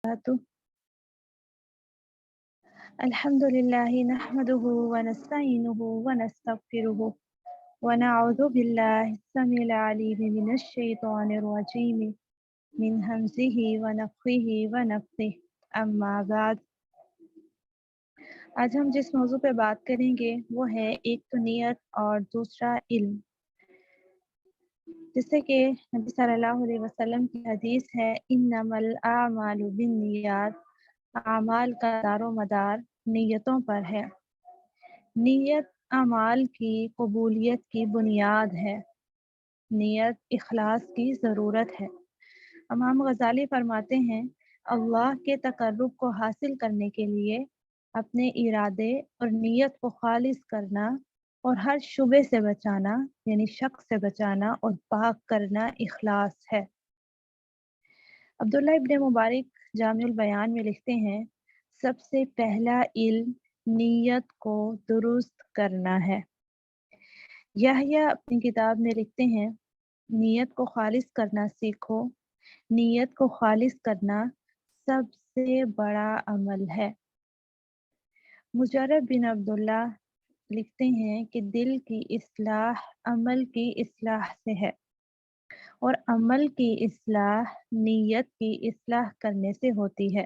وبركاته الحمد لله نحمده ونستعينه ونستغفره ونعوذ بالله السميع العليم من الشيطان الرجيم من همزه ونفخه ونفثه اما بعد آج ہم جس موضوع پہ بات کریں گے وہ ہے ایک تو نیت اور دوسرا علم، جیسے کہ نبی صلی اللہ علیہ وسلم کی حدیث ہے انما الاعمال بالنیات، اعمال کا دار و مدار نیتوں پر ہے۔ نیت اعمال کی قبولیت کی بنیاد ہے۔ نیت اخلاص کی ضرورت ہے۔ امام غزالی فرماتے ہیں اللہ کے تقرب کو حاصل کرنے کے لیے اپنے ارادے اور نیت کو خالص کرنا اور ہر شبہ سے بچانا یعنی شک سے بچانا اور پاک کرنا اخلاص ہے۔ عبداللہ ابن مبارک جامع البیان میں لکھتے ہیں سب سے پہلا علم نیت کو درست کرنا ہے۔ یحییٰ اپنی کتاب میں لکھتے ہیں نیت کو خالص کرنا سیکھو، نیت کو خالص کرنا سب سے بڑا عمل ہے۔ مجرب بن عبداللہ لکھتے ہیں کہ دل کی اصلاح عمل کی اصلاح سے ہے اور عمل کی اصلاح نیت کی اصلاح کرنے سے ہوتی ہے۔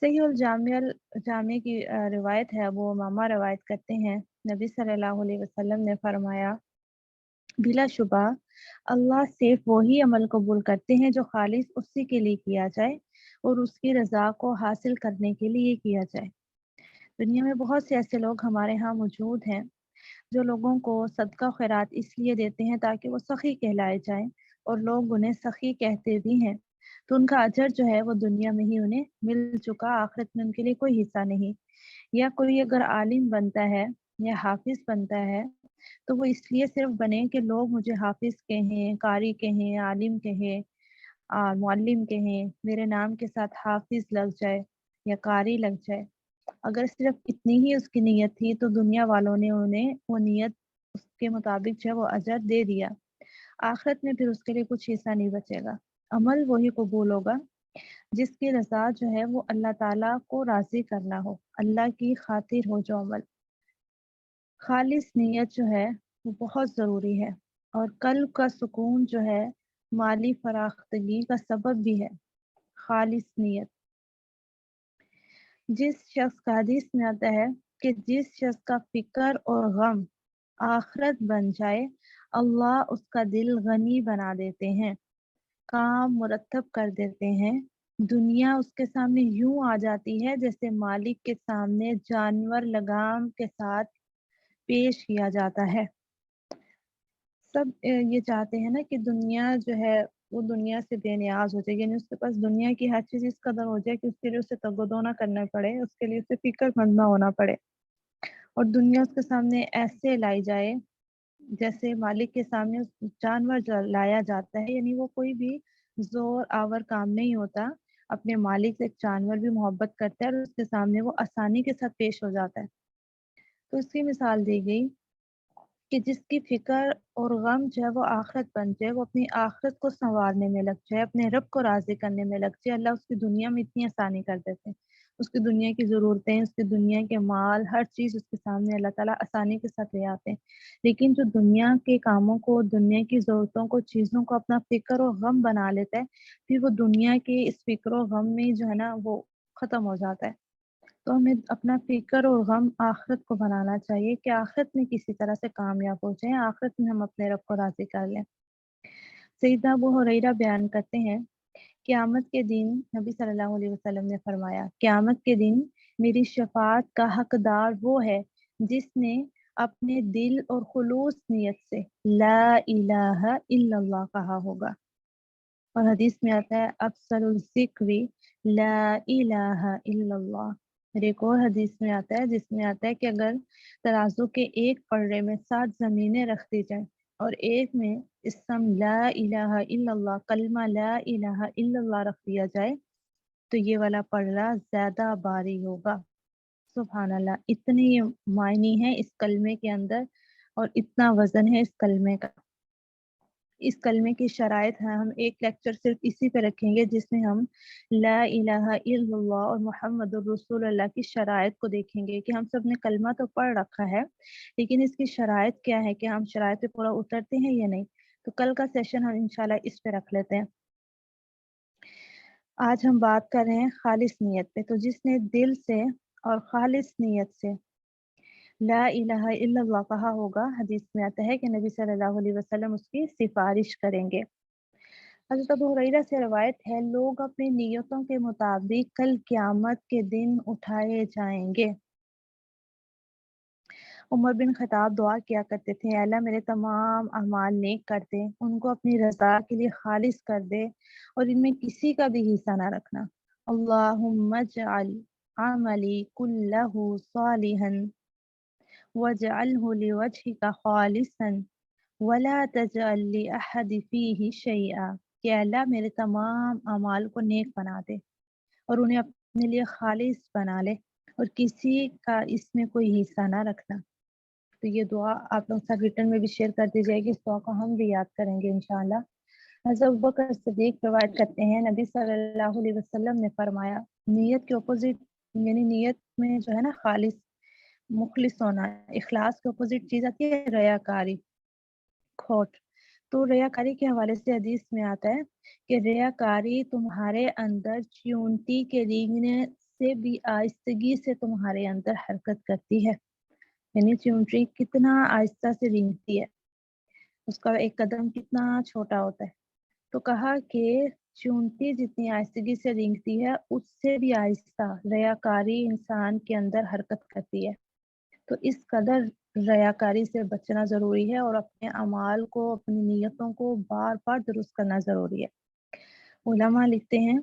صحیح جامع کی روایت ہے، ابو امامہ روایت کرتے ہیں نبی صلی اللہ علیہ وسلم نے فرمایا بلا شبہ اللہ صرف وہی عمل قبول کرتے ہیں جو خالص اسی کے لیے کیا جائے اور اس کی رضا کو حاصل کرنے کے لیے کیا جائے۔ دنیا میں بہت سے ایسے لوگ ہمارے ہاں موجود ہیں جو لوگوں کو صدقہ خیرات اس لیے دیتے ہیں تاکہ وہ سخی کہلائے جائیں، اور لوگ انہیں سخی کہتے بھی ہیں، تو ان کا اجر جو ہے وہ دنیا میں ہی انہیں مل چکا، آخرت میں ان کے لیے کوئی حصہ نہیں۔ یا کوئی اگر عالم بنتا ہے یا حافظ بنتا ہے تو وہ اس لیے صرف بنے کہ لوگ مجھے حافظ کہیں، قاری کہیں، عالم کہیں، معلم کہیں، میرے نام کے ساتھ حافظ لگ جائے یا قاری لگ جائے۔ اگر صرف اتنی ہی اس کی نیت تھی تو دنیا والوں نے انہیں وہ نیت اس کے مطابق جو ہے وہ اجر دے دیا، آخرت میں پھر اس کے لیے کچھ حصہ نہیں بچے گا۔ عمل وہی قبول ہوگا جس کی رضا جو ہے وہ اللہ تعالیٰ کو راضی کرنا ہو، اللہ کی خاطر ہو جو عمل۔ خالص نیت جو ہے وہ بہت ضروری ہے، اور قلب کا سکون جو ہے مالی فراختگی کا سبب بھی ہے۔ خالص نیت، جس شخص کا حدیث میں آتا ہے کہ جس شخص کا فکر اور غم آخرت بن جائے اللہ اس کا دل غنی بنا دیتے ہیں، کام مرتب کر دیتے ہیں، دنیا اس کے سامنے یوں آ جاتی ہے جیسے مالک کے سامنے جانور لگام کے ساتھ پیش کیا جاتا ہے۔ سب یہ چاہتے ہیں نا کہ دنیا جو ہے وہ دنیا سے بے نیاز ہو جائے، یعنی اس کے پاس دنیا کی ہر چیز اس قدر ہو جائے کہ اس کے لیے اسے تگ و دو نہ کرنا پڑے، اس کے لیے اسے فکر مند نہ ہونا پڑے، اور دنیا اس کے سامنے ایسے لائی جائے جیسے مالک کے سامنے جانور لایا جاتا ہے، یعنی وہ کوئی بھی زور آور کام نہیں ہوتا، اپنے مالک سے ایک جانور بھی محبت کرتا ہے اور اس کے سامنے وہ آسانی کے ساتھ پیش ہو جاتا ہے۔ تو اس کی مثال دی گئی کہ جس کی فکر اور غم جو ہے وہ آخرت بن جائے، وہ اپنی آخرت کو سنوارنے میں لگ جائے، اپنے رب کو راضی کرنے میں لگ جائے، اللہ اس کی دنیا میں اتنی آسانی کر دیتے ہیں، اس کی دنیا کی ضرورتیں، اس کی دنیا کے مال، ہر چیز اس کے سامنے اللہ تعالیٰ آسانی کے ساتھ لے آتے ہیں۔ لیکن جو دنیا کے کاموں کو، دنیا کی ضرورتوں کو، چیزوں کو اپنا فکر اور غم بنا لیتا ہے، پھر وہ دنیا کے اس فکر و غم میں جو ہے نا وہ ختم ہو جاتا ہے۔ تو ہمیں اپنا فکر اور غم آخرت کو بنانا چاہیے کہ آخرت میں کسی طرح سے کامیاب ہو جائیں، آخرت میں ہم اپنے رب کو راضی کر لیں۔ سیدنا ابو ہریرہ بیان کرتے ہیں قیامت کے دن نبی صلی اللہ علیہ وسلم نے فرمایا قیامت کے دن میری شفاعت کا حقدار وہ ہے جس نے اپنے دل اور خلوص نیت سے لا الہ الا اللہ کہا ہوگا، اور حدیث میں آتا ہے افضل الذکر لا الہ الا اللہ۔ اور ایک اور حدیث میں آتا ہے جس میں آتا ہے کہ اگر ترازو کے ایک پلڑے میں 7 زمینیں رکھ دی جائیں اور ایک میں اسم لا الہ الا اللہ، کلمہ لا الہ الا اللہ رکھ دیا جائے تو یہ والا پلڑا زیادہ باری ہوگا۔ سبحان اللہ، اتنے معنی ہیں اس کلمے کے اندر اور اتنا وزن ہے اس کلمے کا۔ اس کلمے کی شرائط ہیں، ہم ایک لیکچر صرف اسی پہ رکھیں گے جس میں ہم لا الہ الا اللہ اور محمد الرسول اللہ کی شرائط کو دیکھیں گے کہ ہم سب نے کلمہ تو پڑھ رکھا ہے لیکن اس کی شرائط کیا ہے کہ ہم شرائط پہ پورا اترتے ہیں یا نہیں. تو کل کا سیشن ہم انشاءاللہ اس پہ رکھ لیتے ہیں. آج ہم بات کر رہے ہیں خالص نیت پہ. تو جس نے دل سے اور خالص نیت سے لا الہ الا اللہ کہا ہوگا، حدیث میں آتا ہے کہ نبی صلی اللہ علیہ وسلم اس کی سفارش کریں گے. حضرت ابو ہریرہ سے روایت ہے، لوگ اپنی نیتوں کے مطابق کل قیامت کے دن اٹھائے جائیں گے. عمر بن خطاب دعا کیا کرتے تھے، اے اللہ میرے تمام اعمال نیک کر دے، ان کو اپنی رضا کے لیے خالص کر دے اور ان میں کسی کا بھی حصہ نہ رکھنا. اللہم اجعل عملی کلہ صالحا واجعلہ لوجہک خالصا ولا تجعل لأحد فیہ شیئا. کہ اللہ میرے تمام اعمال کو نیک بنا دے اور انہیں اپنے لیے خالص بنا لے اور کسی کا اس میں کوئی حصہ نہ رکھنا. تو یہ دعا آپ لوگ ساتھ ریٹرن میں بھی شیئر کر دی جائے گی. اس دعا کو ہم بھی یاد کریں گے انشاءاللہ. حضرت ابوبکر صدیق روایت کرتے ہیں، نبی صلی اللہ علیہ وسلم نے فرمایا، نیت کے اپوزٹ یعنی نیت میں جو ہے نا خالص مخلص ہونا، اخلاص کے اپوزٹ چیز آتی ہے ریاکاری، کھوٹ. تو ریاکاری کے حوالے سے حدیث میں آتا ہے کہ ریاکاری تمہارے اندر چیونٹی کے رینگنے سے بھی آہستگی سے تمہارے اندر حرکت کرتی ہے. یعنی چیونٹی کتنا آہستہ سے رینگتی ہے، اس کا ایک قدم کتنا چھوٹا ہوتا ہے. تو کہا کہ چیونٹی جتنی آہستگی سے رینگتی ہے اس سے بھی آہستہ ریاکاری انسان کے اندر حرکت کرتی ہے. تو اس قدر ریاکاری سے بچنا ضروری ہے اور اپنے اعمال کو، اپنی نیتوں کو بار بار درست کرنا ضروری ہے. علماء لکھتے ہیں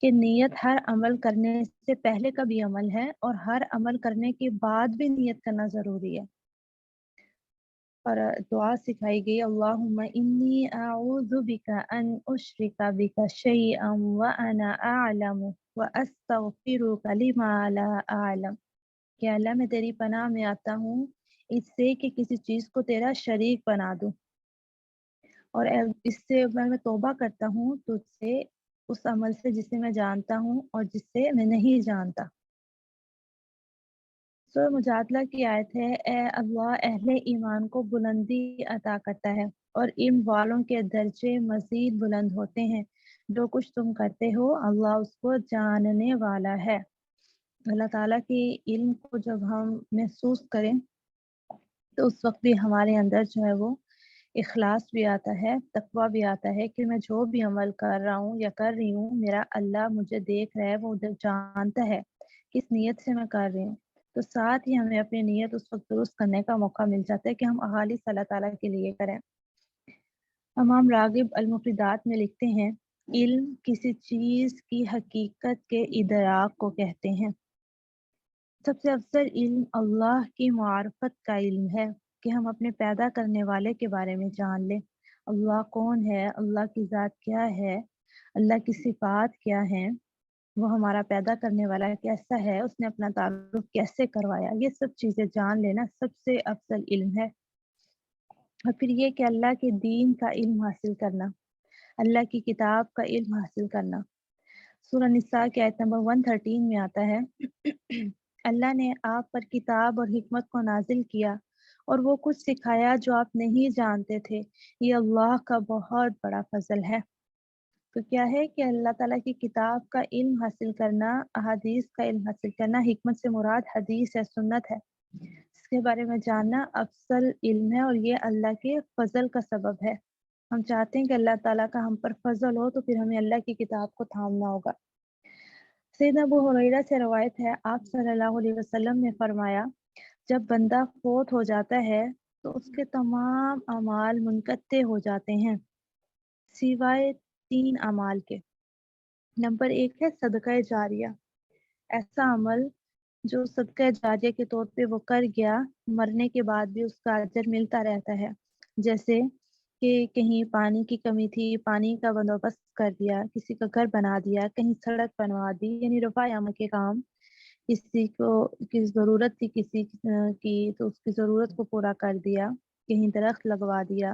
کہ نیت ہر عمل کرنے سے پہلے کا بھی عمل ہے اور ہر عمل کرنے کے بعد بھی نیت کرنا ضروری ہے. اور دعا سکھائی گئی، اللہم انی اعوذ بک ان اشرک بک شیئا وانا اعلم واستغفرک لما لا اعلم. کہ اللہ میں تیری پناہ میں آتا ہوں اس سے کہ کسی چیز کو تیرا شریک بنا دوں، اور اس سے میں توبہ کرتا ہوں تجھ سے اس عمل سے جسے میں جانتا ہوں اور جس سے میں نہیں جانتا. سورہ مجادلہ کی آیت ہے، اے اللہ اہل ایمان کو بلندی عطا کرتا ہے اور علم والوں کے درجے مزید بلند ہوتے ہیں. جو کچھ تم کرتے ہو اللہ اس کو جاننے والا ہے. اللہ تعالیٰ کے علم کو جب ہم محسوس کریں تو اس وقت بھی ہمارے اندر جو ہے وہ اخلاص بھی آتا ہے، تقویٰ بھی آتا ہے کہ میں جو بھی عمل کر رہا ہوں یا کر رہی ہوں میرا اللہ مجھے دیکھ رہا ہے، وہ جانتا ہے کس نیت سے میں کر رہی ہوں. تو ساتھ ہی ہمیں اپنی نیت اس وقت درست کرنے کا موقع مل جاتا ہے کہ ہم خالص اللہ تعالیٰ کے لیے کریں. امام راغب المفردات میں لکھتے ہیں، علم کسی چیز کی حقیقت کے ادراک کو کہتے ہیں. سب سے افضل علم اللہ کی معرفت کا علم ہے کہ ہم اپنے پیدا کرنے والے کے بارے میں جان لیں. اللہ کون ہے، اللہ کی ذات کیا ہے، اللہ کی صفات کیا ہیں، وہ ہمارا پیدا کرنے والا کیسا ہے، اس نے اپنا تعارف کیسے کروایا، یہ سب چیزیں جان لینا سب سے افضل علم ہے. اور پھر یہ کہ اللہ کے دین کا علم حاصل کرنا، اللہ کی کتاب کا علم حاصل کرنا. سورہ نساء کی آیت نمبر 113 میں آتا ہے، اللہ نے آپ پر کتاب اور حکمت کو نازل کیا اور وہ کچھ سکھایا جو آپ نہیں جانتے تھے، یہ اللہ کا بہت بڑا فضل ہے. تو کیا ہے کہ اللہ تعالیٰ کی کتاب کا علم حاصل کرنا، احادیث کا علم حاصل کرنا، حکمت سے مراد حدیث ہے، سنت ہے، اس کے بارے میں جاننا افضل علم ہے اور یہ اللہ کے فضل کا سبب ہے. ہم چاہتے ہیں کہ اللہ تعالیٰ کا ہم پر فضل ہو تو پھر ہمیں اللہ کی کتاب کو تھامنا ہوگا. سیدنا ابو ہریرہ سے روایت ہے، آپ صلی اللہ علیہ وسلم نے فرمایا، جب بندہ فوت ہو جاتا ہے تو اس کے تمام اعمال منقطع ہو جاتے ہیں سوائے 3 اعمال کے. نمبر 1 ہے صدقہ جاریہ، ایسا عمل جو صدقہ جاریہ کے طور پہ وہ کر گیا، مرنے کے بعد بھی اس کا اجر ملتا رہتا ہے. جیسے کہ کہیں پانی کی کمی تھی، پانی کا بندوبست کر دیا، کسی کا گھر بنا دیا، کہیں سڑک بنوا دی، یعنی رفع عمل کے کام. کسی کو کی ضرورت تھی کسی کی تو اس کی ضرورت کو پورا کر دیا، کہیں درخت لگوا دیا،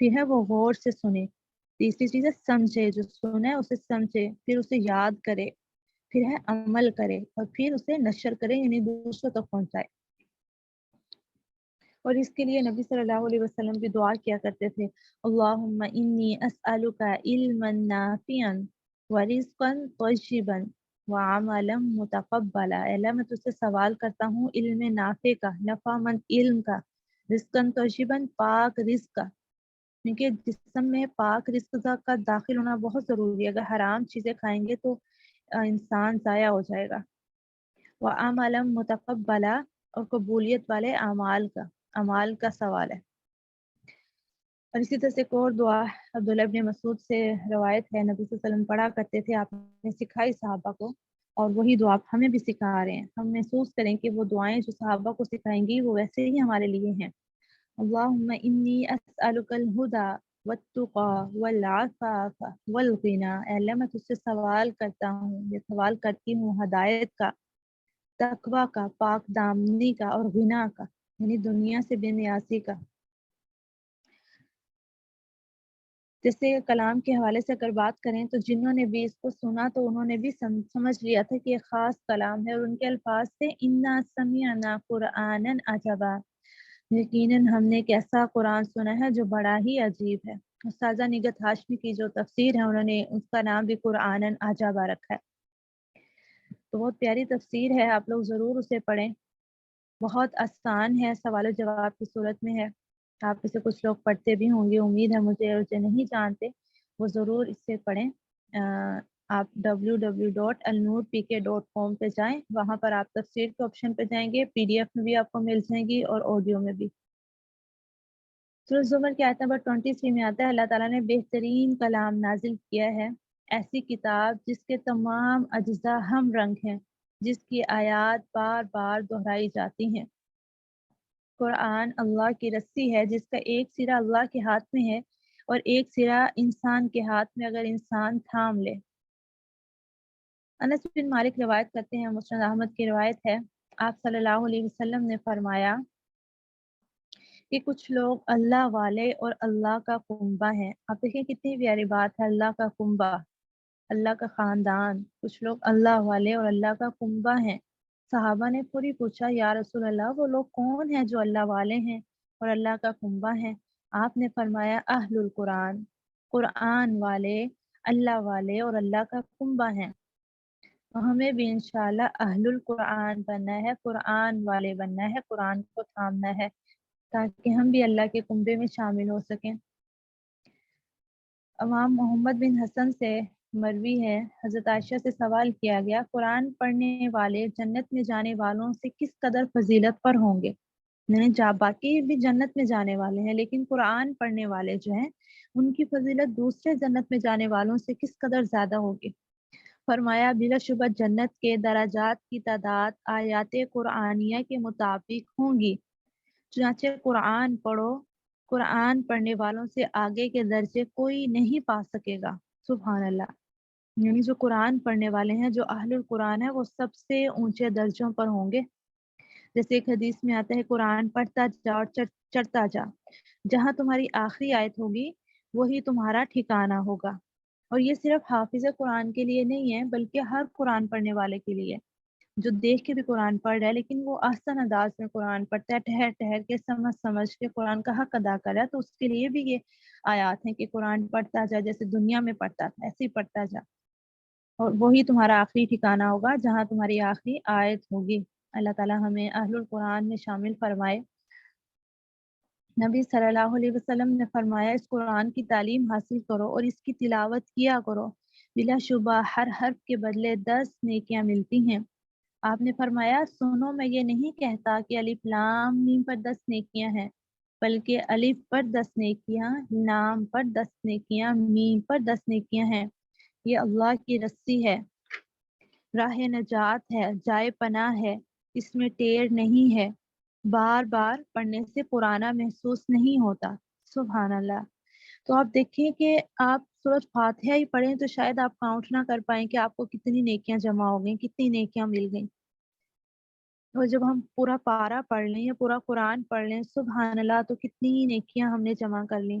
پھر ہے وہ غور سے سنے، تیسری چیز ہے سمجھے، جو سنے اسے سمجھے، پھر اسے یاد کرے، پھر ہے عمل کرے، اور پھر اسے نشر کرے یعنی دوسروں تک پہنچائے۔ اور اس کے لیے نبی صلی اللہ علیہ وسلم بھی دعا کیا کرتے تھے، اللہم انی اسألک علما نافعا ورزقا طیبا وعملا متقبلا۔ اے اللہ میں تجھ سے سوال کرتا ہوں علم نافع کا، نفع مند علم کا، رزقا طیبا پاک رزق کا، کیونکہ جسم میں پاک رزق کا داخل ہونا بہت ضروری ہے۔ اگر حرام چیزیں کھائیں گے تو انسان ضائع ہو جائے گا۔ وعملا متقبلا، اور قبولیت والے اعمال کا سوال ہے۔ اور اسی طرح سے ایک اور دعا عبداللہ ابن مسعود سے روایت ہے، نبی صلی اللہ علیہ وسلم پڑھا کرتے تھے، آپ نے سکھائی صحابہ کو، اور وہی دعا آپ ہمیں بھی سکھا رہے ہیں۔ ہم محسوس کریں کہ وہ دعائیں جو صحابہ کو سکھائیں گی وہ ویسے ہی ہمارے لیے ہیں۔ اللہم انی اسألک الہدی والتقی والعفاف والغنی۔ اے اللہ میں تجھ سے سوال کرتا ہوں، یہ سوال کرتی ہوں ہدایت کا، تقوی کا، پاک دامنی کا، اور غنا کا یعنی دنیا سے بے نیازی کا۔ جیسے کلام کے حوالے سے اگر بات کریں تو جنہوں نے بھی اس کو سنا تو انہوں نے بھی سمجھ لیا تھا کہ یہ خاص کلام ہے، اور ان کے الفاظ تھے انا سمعنا قرآنا عجبا، یقیناً ہم نے ایک ایسا قرآن سنا ہے جو بڑا ہی عجیب ہے۔ استاذہ نگہت ہاشمی کی جو تفسیر ہے انہوں نے اس کا نام بھی قرآن عجبا رکھا ہے، تو بہت پیاری تفسیر ہے، آپ لوگ ضرور اسے پڑھیں، بہت آسان ہے، سوال و جواب کی صورت میں ہے۔ آپ میں سے کچھ لوگ پڑھتے بھی ہوں گے، امید ہے مجھے، اور جو نہیں جانتے وہ ضرور اس سے پڑھیں۔ آپ www.alnoorpk.com پہ جائیں، وہاں پر آپ تفسیر کے آپشن پہ جائیں گے، PDF میں بھی آپ کو مل جائیں گی اور آڈیو میں بھی۔ سورۃ زمر کی آیت نمبر 23 میں آتا ہے، اللہ تعالیٰ نے بہترین کلام نازل کیا ہے، ایسی کتاب جس کے تمام اجزاء ہم رنگ ہیں، جس کی آیات بار بار دہرائی جاتی ہیں۔ قرآن اللہ کی رسی ہے جس کا ایک سرا اللہ کے ہاتھ میں ہے اور ایک سرا انسان کے ہاتھ میں اگر انسان تھام لے۔ انس بن مالک روایت کرتے ہیں، مسند احمد کی روایت ہے، آپ صلی اللہ علیہ وسلم نے فرمایا کہ کچھ لوگ اللہ والے اور اللہ کا کنبہ ہیں۔ آپ دیکھیں کتنی پیاری بات ہے، اللہ کا کنبہ، اللہ کا خاندان، کچھ لوگ اللہ والے اور اللہ کا کنبہ ہیں۔ صحابہ نے پوری پوچھا، یا رسول اللہ وہ لوگ کون ہیں جو اللہ والے ہیں اور اللہ کا کنبہ ہیں؟ آپ نے فرمایا اہل القرآن، قرآن والے، اللہ والے اور اللہ کا کنبہ ہیں۔ تو ہمیں بھی انشاءاللہ اہل القرآن بننا ہے، قرآن والے بننا ہے، قرآن کو تھامنا ہے تاکہ ہم بھی اللہ کے کنبے میں شامل ہو سکیں۔ امام محمد بن حسن سے مروی ہے، حضرت عائشہ سے سوال کیا گیا، قرآن پڑھنے والے جنت میں جانے والوں سے کس قدر فضیلت پر ہوں گے؟ یعنی باقی بھی جنت میں جانے والے ہیں لیکن قرآن پڑھنے والے جو ہیں ان کی فضیلت دوسرے جنت میں جانے والوں سے کس قدر زیادہ ہوگی؟ فرمایا بلا شبہ جنت کے درجات کی تعداد آیات قرآنیہ کے مطابق ہوں گی، چنانچہ قرآن پڑھو، قرآن پڑھنے والوں سے آگے کے درجے کوئی نہیں پا سکے گا۔ سبحان اللہ، یعنی جو قرآن پڑھنے والے ہیں، جو اہل القرآن ہے، وہ سب سے اونچے درجوں پر ہوں گے۔ جیسے ایک حدیث میں آتا ہے، قرآن پڑھتا جا اور چڑھتا جا، جہاں تمہاری آخری آیت ہوگی وہی تمہارا ٹھکانہ ہوگا۔ اور یہ صرف حافظ قرآن کے لیے نہیں ہے بلکہ ہر قرآن پڑھنے والے کے لیے، جو دیکھ کے بھی قرآن پڑھ رہا ہے لیکن وہ آسان انداز میں قرآن پڑھتا ہے، ٹھہر ٹھہر کے سمجھ کے قرآن کا حق ادا کر رہا ہے، تو اس کے لیے بھی یہ آیات ہیں کہ قرآن پڑھتا جا، جیسے دنیا میں پڑھتا تھا ایسے ہی پڑھتا جا، اور وہی تمہارا آخری ٹھکانہ ہوگا جہاں تمہاری آخری آیت ہوگی۔ اللہ تعالیٰ ہمیں اہل القرآن میں شامل فرمائے۔ نبی صلی اللہ علیہ وسلم نے فرمایا، اس قرآن کی تعلیم حاصل کرو اور اس کی تلاوت کیا کرو، بلا شبہ ہر حرف کے بدلے 10 نیکیاں ملتی ہیں۔ آپ نے فرمایا، سنو میں یہ نہیں کہتا کہ الف لام میم پر 10 نیکیاں ہیں، بلکہ الف پر 10 نیکیاں، لام پر 10 نیکیاں، میم پر 10 نیکیاں ہیں۔ یہ اللہ کی رسی ہے، راہ نجات ہے، جائے پناہ ہے، اس میں ٹیر نہیں ہے، بار بار پڑھنے سے پرانا محسوس نہیں ہوتا۔ سبحان اللہ۔ تو آپ دیکھیں کہ آپ سورۃ فاتحہ ہی پڑھیں تو شاید آپ کاؤنٹ نہ کر پائیں کہ آپ کو کتنی نیکیاں جمع ہو گئیں، کتنی نیکیاں مل گئیں۔ اور جب ہم پورا پارہ پڑھ لیں یا پورا قرآن پڑھ لیں، سبحان اللہ، تو کتنی نیکیاں ہم نے جمع کر لیں۔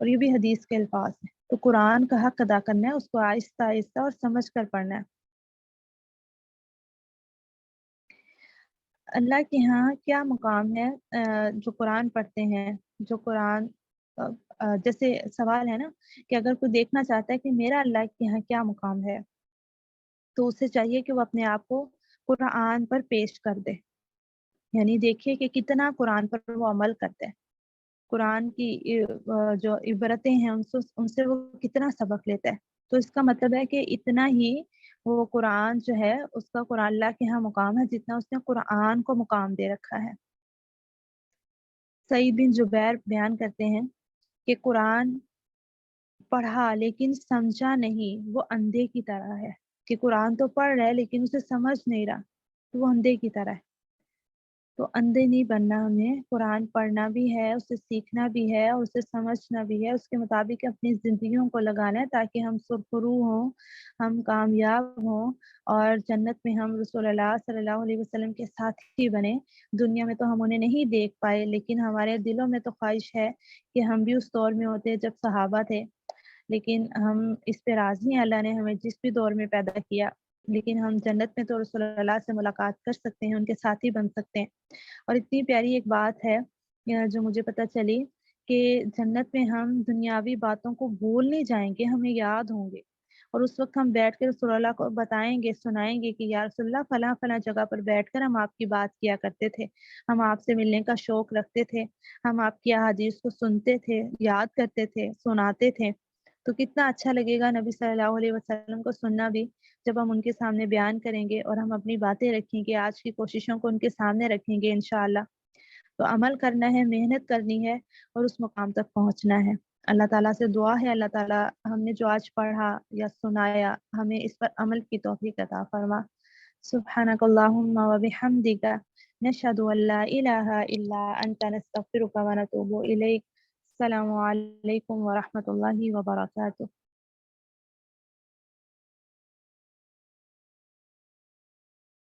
اور یہ بھی حدیث کے الفاظ ہیں۔ تو قرآن کا حق ادا کرنا ہے، اس کو آہستہ آہستہ اور سمجھ کر پڑھنا ہے۔ اللہ کے ہاں کیا مقام ہے جو قرآن پڑھتے ہیں، جو قرآن جیسے سوال ہے نا کہ اگر کوئی دیکھنا چاہتا ہے کہ میرا اللہ کے ہاں کیا مقام ہے، تو اسے چاہیے کہ وہ اپنے آپ کو قرآن پر پیش کر دے، یعنی دیکھیے کہ کتنا قرآن پر وہ عمل کرتا ہے، قرآن کی جو عبرتیں ہیں ان سے وہ کتنا سبق لیتا ہے۔ تو اس کا مطلب ہے کہ اتنا ہی وہ قرآن جو ہے اس کا قرآن اللہ کے ہاں مقام ہے جتنا اس نے قرآن کو مقام دے رکھا ہے۔ سعید بن جبیر بیان کرتے ہیں کہ قرآن پڑھا لیکن سمجھا نہیں، وہ اندھے کی طرح ہے، کہ قرآن تو پڑھ رہا ہے لیکن اسے سمجھ نہیں رہا، تو وہ اندھے کی طرح ہے۔ تو اندھے نہیں بننا، ہمیں قرآن پڑھنا بھی ہے، اسے سیکھنا بھی ہے اور اسے سمجھنا بھی ہے، اس کے مطابق اپنی زندگیوں کو لگانا ہے تاکہ ہم سرخرو ہوں، ہم کامیاب ہوں اور جنت میں ہم رسول اللہ صلی اللہ علیہ وسلم کے ساتھی بنے۔ دنیا میں تو ہم انہیں نہیں دیکھ پائے، لیکن ہمارے دلوں میں تو خواہش ہے کہ ہم بھی اس دور میں ہوتے جب صحابہ تھے، لیکن ہم اس پہ راضی ہیں، اللہ نے ہمیں جس بھی دور میں پیدا کیا، لیکن ہم جنت میں تو رسول اللہ سے ملاقات کر سکتے ہیں، ان کے ساتھی بن سکتے ہیں۔ اور اتنی پیاری ایک بات ہے جو مجھے پتہ چلی کہ جنت میں ہم دنیاوی باتوں کو بھول نہیں جائیں گے، ہمیں یاد ہوں گے، اور اس وقت ہم بیٹھ کے رسول اللہ کو بتائیں گے، سنائیں گے کہ یا رسول اللہ فلاں فلاں جگہ پر بیٹھ کر ہم آپ کی بات کیا کرتے تھے، ہم آپ سے ملنے کا شوق رکھتے تھے، ہم آپ کی احادیث کو سنتے تھے، یاد کرتے تھے، سناتے تھے۔ تو کتنا اچھا لگے گا نبی صلی اللہ علیہ وسلم کو سننا بھی، جب ہم ان کے سامنے بیان کریں گے اور ہم اپنی باتیں رکھیں گے، آج کی کوششوں کو ان کے سامنے رکھیں گے انشاءاللہ۔ تو عمل کرنا ہے، محنت کرنی ہے اور اس مقام تک پہنچنا ہے۔ اللہ تعالیٰ سے دعا ہے، اللہ تعالیٰ ہم نے جو آج پڑھا یا سنایا ہمیں اس پر عمل کی توفیق عطا فرما۔ سبحانک اللہم و بحمدک، نشہد ان لا الہ الا انت، نستغفرک و نتوب الیک۔ السلام علیکم ورحمۃ اللہ وبرکاتہ۔